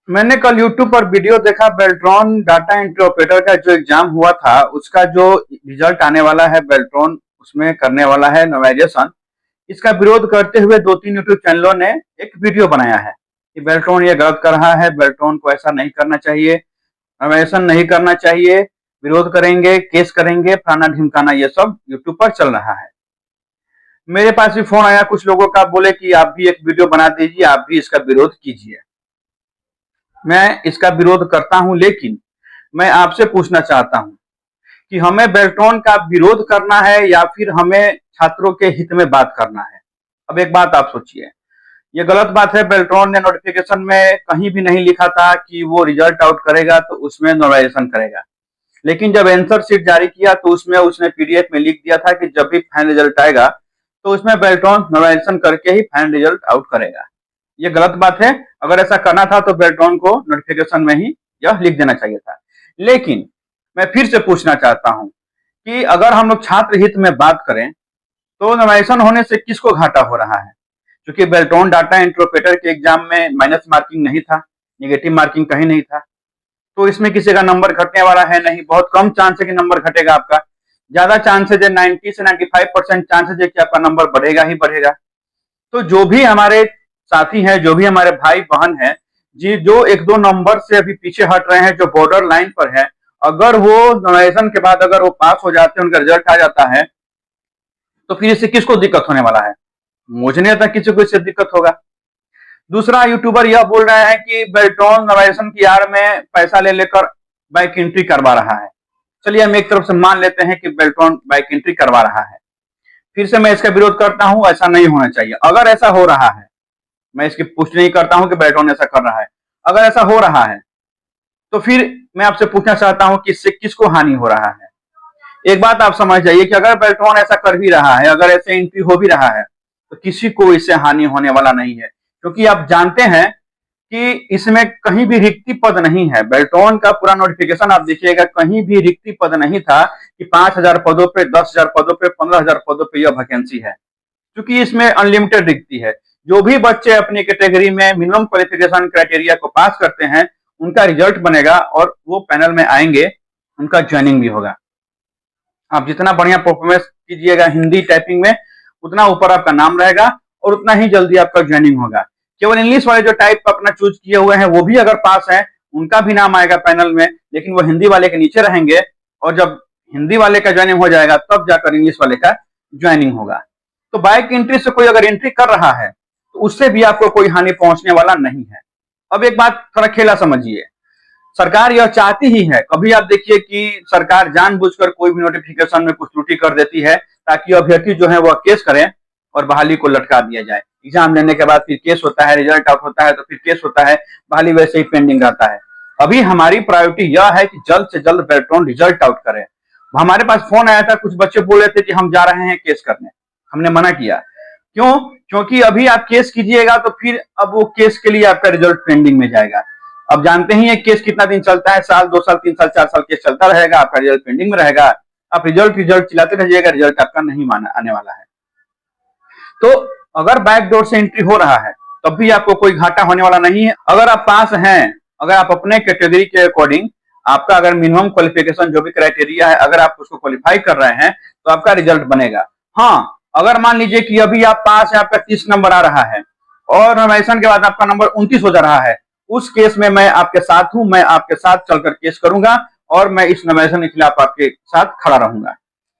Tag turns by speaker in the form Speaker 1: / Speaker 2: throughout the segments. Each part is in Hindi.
Speaker 1: मैंने कल YouTube पर वीडियो देखा बेल्ट्रॉन डाटा एंट्री ऑपरेटर का जो एग्जाम हुआ था उसका जो रिजल्ट आने वाला है बेल्ट्रॉन उसमें करने वाला है नोवेलाइजेशन। इसका विरोध करते हुए दो तीन यूट्यूब चैनलों ने एक वीडियो बनाया है कि बेल्ट्रॉन ये गलत कर रहा है, बेल्ट्रॉन को ऐसा नहीं करना चाहिए, नोवेलाइजेशन नहीं करना चाहिए, विरोध करेंगे, केस करेंगे, फलाना ढिमकाना, ये सब यूट्यूब पर चल रहा है। मेरे पास भी फोन आया कुछ लोगों का, बोले कि आप भी एक वीडियो बना दीजिए, आप भी इसका विरोध कीजिए। मैं इसका विरोध करता हूं, लेकिन मैं आपसे पूछना चाहता हूं कि हमें बेल्ट्रॉन का विरोध करना है या फिर हमें छात्रों के हित में बात करना है। अब एक बात आप सोचिए, ये गलत बात है। बेल्ट्रॉन ने नोटिफिकेशन में कहीं भी नहीं लिखा था कि वो रिजल्ट आउट करेगा तो उसमें नोटिफिकेशन करेगा, लेकिन जब आंसर शीट जारी किया तो उसमें उसने पीडीएफ में लिख दिया था कि जब भी फाइनल रिजल्ट आएगा तो उसमें बेल्ट्रॉन नोटिफिकेशन करके ही फाइनल रिजल्ट आउट करेगा। ये गलत बात है। अगर ऐसा करना था तो बेल्ट्रॉन को नोटिफिकेशन में ही यह लिख देना चाहिए था। लेकिन मैं फिर से पूछना चाहता हूं कि अगर हम लोग छात्र हित में बात करें तो नोटिफिकेशन होने से किसको घाटा हो रहा है? क्योंकि बेल्ट्रॉन डाटा इंटरप्रेटर के एग्जाम में माइनस मार्किंग नहीं था, नेगेटिव मार्किंग कहीं नहीं था, तो इसमें किसी का नंबर घटने वाला है नहीं। बहुत कम चांस है कि नंबर घटेगा आपका। ज्यादा चांसेज है, 90 से 95% चांसेज है कि आपका नंबर बढ़ेगा ही बढ़ेगा। तो जो भी हमारे साथी हैं, जो भी हमारे भाई बहन हैं जी, जो एक दो नंबर से अभी पीछे हट रहे हैं, जो बॉर्डर लाइन पर है, अगर वो नोटिफिकेशन के बाद अगर वो पास हो जाते हैं, उनका रिजल्ट आ जाता है, तो फिर इससे किसको दिक्कत होने वाला है? मुझे नहीं लगता किसी को इससे दिक्कत होगा। दूसरा यूट्यूबर यह बोल रहे हैं कि बेल्ट्रॉन नोटिफिकेशन की आड़ में पैसा ले लेकर बैक एंट्री करवा रहा है। चलिए हम एक तरफ से मान लेते हैं कि बेल्ट्रॉन बैक एंट्री करवा रहा है। फिर से मैं इसका विरोध करता हूं, ऐसा नहीं होना चाहिए। अगर ऐसा हो रहा है, मैं इसकी पुष्टि नहीं करता हूं कि बेल्ट्रॉन ऐसा कर रहा है, अगर ऐसा हो रहा है तो फिर मैं आपसे पूछना चाहता हूं कि इससे किसको हानि हो रहा है? एक बात आप समझ जाइए कि अगर बेल्ट्रॉन ऐसा कर भी रहा है, अगर ऐसे एंट्री हो भी रहा है, तो किसी को इससे हानि होने वाला नहीं है, क्योंकि आप जानते हैं कि इसमें कहीं भी रिक्ति पद नहीं है। बेल्ट्रॉन का पूरा नोटिफिकेशन आप देखिएगा, कहीं भी रिक्ति पद नहीं था कि 5,000 पदों पे, 10,000 पदों पे, 15,000 पदों पे यह वैकेंसी है, क्योंकि इसमें अनलिमिटेड रिक्ति है। जो भी बच्चे अपनी कैटेगरी में मिनिमम क्वालिफिकेशन क्राइटेरिया को पास करते हैं, उनका रिजल्ट बनेगा और वो पैनल में आएंगे, उनका ज्वाइनिंग भी होगा। आप जितना बढ़िया परफॉर्मेंस कीजिएगा हिंदी टाइपिंग में, उतना ऊपर आपका नाम रहेगा और उतना ही जल्दी आपका ज्वाइनिंग होगा। केवल इंग्लिश वाले जो टाइप अपना चूज किए हुए हैं वो भी अगर पास है, उनका भी नाम आएगा पैनल में, लेकिन वो हिंदी वाले के नीचे रहेंगे, और जब हिंदी वाले का ज्वाइनिंग हो जाएगा तब जाकर इंग्लिश वाले का ज्वाइनिंग होगा। तो बैक एंट्री से कोई अगर एंट्री कर रहा है तो उससे भी आपको कोई हानि पहुंचने वाला नहीं है। अब एक बात थोड़ा खेला समझिए, सरकार यह चाहती ही है, कभी आप देखिए कि सरकार जानबूझकर कोई भी नोटिफिकेशन में कुछ त्रुटि कर देती है ताकि अभ्यर्थी जो है वह केस करें और बहाली को लटका दिया जाए। एग्जाम लेने के बाद फिर केस होता है, रिजल्ट आउट होता है तो फिर केस होता है, बहाली वैसे ही पेंडिंग रहता है। अभी हमारी प्रायोरिटी यह है कि जल्द से जल्द बेल्ट्रॉन रिजल्ट आउट करे। हमारे पास फोन आया था, कुछ बच्चे बोल रहे थे कि हम जा रहे हैं केस करने, हमने मना किया। क्यों? क्योंकि अभी आप केस कीजिएगा तो फिर अब वो केस के लिए आपका रिजल्ट पेंडिंग में जाएगा। अब जानते ही है केस कितना दिन चलता है, साल, 2 साल, 3 साल, 4 साल केस चलता रहेगा, आपका रिजल्ट पेंडिंग में रहेगा। आप रिजल्ट रिजल्ट चिल्लाते रहिएगा, रिजल्ट आपका नहीं आने वाला है। तो अगर बैकडोर से एंट्री हो रहा है तब भी आपको कोई घाटा होने वाला नहीं है। अगर आप पास हैं, अगर आप अपने कैटेगरी के अकॉर्डिंग, आपका अगर मिनिमम क्वालिफिकेशन जो भी क्राइटेरिया है, अगर आप उसको क्वालिफाई कर रहे हैं तो आपका रिजल्ट बनेगा। हाँ, अगर मान लीजिए कि अभी आप पास है, आपका 30 नंबर आ रहा है और नोटिफिकेशन के बाद आपका नंबर 29 हो जा रहा है, उस केस में मैं आपके साथ हूं, मैं आपके साथ चलकर केस करूंगा और मैं इस नोटिफिकेशन के खिलाफ आपके साथ खड़ा रहूंगा।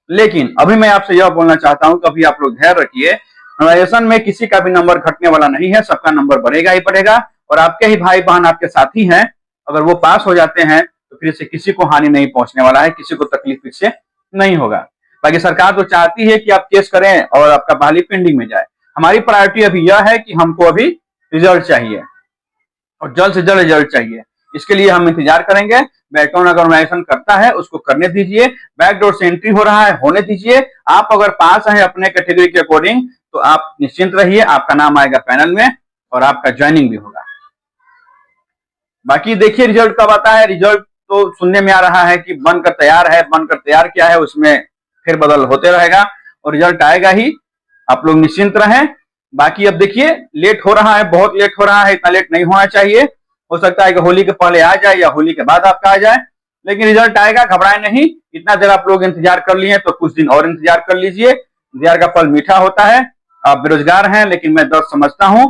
Speaker 1: लेकिन अभी मैं आपसे यह बोलना चाहता हूं कि अभी आप लोग धैर्य रखिए, नोटिफिकेशन में किसी का भी नंबर घटने वाला नहीं है, सबका नंबर बढ़ेगा ही बढ़ेगा, और आपके ही भाई बहन, आपके साथी हैं, अगर वो पास हो जाते हैं तो फिर से किसी को हानि नहीं पहुंचने वाला है, किसी को तकलीफ इससे नहीं होगा। बाकी सरकार तो चाहती है कि आप केस करें और आपका बहाली पेंडिंग में जाए। हमारी प्रायोरिटी अभी यह है कि हमको अभी रिजल्ट चाहिए और जल्द से जल्द रिजल्ट चाहिए। इसके लिए हम इंतजार करेंगे। बेल्ट्रॉन अगर नोटिफिकेशन करता है उसको करने दीजिए, बैकडोर से एंट्री हो रहा है होने दीजिए। आप अगर पास हैं अपने कैटेगरी के अकॉर्डिंग तो आप निश्चिंत रहिए, आपका नाम आएगा पैनल में और आपका ज्वाइनिंग भी होगा। बाकी देखिए रिजल्ट कब आता है। रिजल्ट तो सुनने में आ रहा है कि बनकर तैयार है, बनकर तैयार क्या है, उसमें फेरबदल होते रहेगा और रिजल्ट आएगा ही, आप लोग निश्चिंत रहें। बाकी अब देखिए लेट हो रहा है, बहुत लेट हो रहा है, इतना लेट नहीं होना चाहिए। हो सकता है कि होली के पहले आ जाए या होली के बाद आपका आ जाए, लेकिन रिजल्ट आएगा, घबराएं नहीं। इतना देर आप लोग इंतजार कर लिए हैं तो कुछ दिन और इंतजार कर लीजिए। इंतजार का फल मीठा होता है। आप बेरोजगार हैं, लेकिन मैं दर्द समझता हूं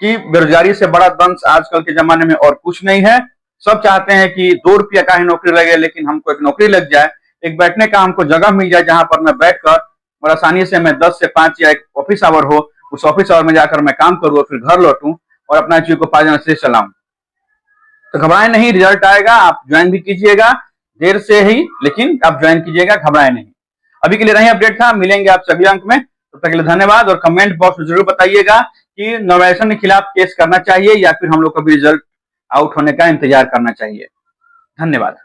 Speaker 1: कि बेरोजगारी से बड़ा दंश आजकल के जमाने में और कुछ नहीं है। सब चाहते हैं कि 2 रुपया का ही नौकरी लगे, लेकिन हमको एक नौकरी लग जाए, एक बैठने का हमको जगह मिल जाए जहां पर मैं बैठकर और आसानी से मैं 10 से 5 या एक ऑफिस आवर हो, उस ऑफिस आवर में जाकर मैं काम करूँ और फिर घर लौटूं और अपना जीव को पालन से चलाऊं। तो घबराएं नहीं, रिजल्ट आएगा, आप ज्वाइन भी कीजिएगा, देर से ही, लेकिन आप ज्वाइन कीजिएगा, घबराएं नहीं। अभी के लिए रही अपडेट था, मिलेंगे आप सभी अंक में, तब तक के लिए धन्यवाद। और कमेंट बॉक्स में जरूर बताइएगा कि नॉमिनेशन के खिलाफ केस करना चाहिए या फिर हम लोग को भी रिजल्ट आउट होने का इंतजार करना चाहिए। धन्यवाद।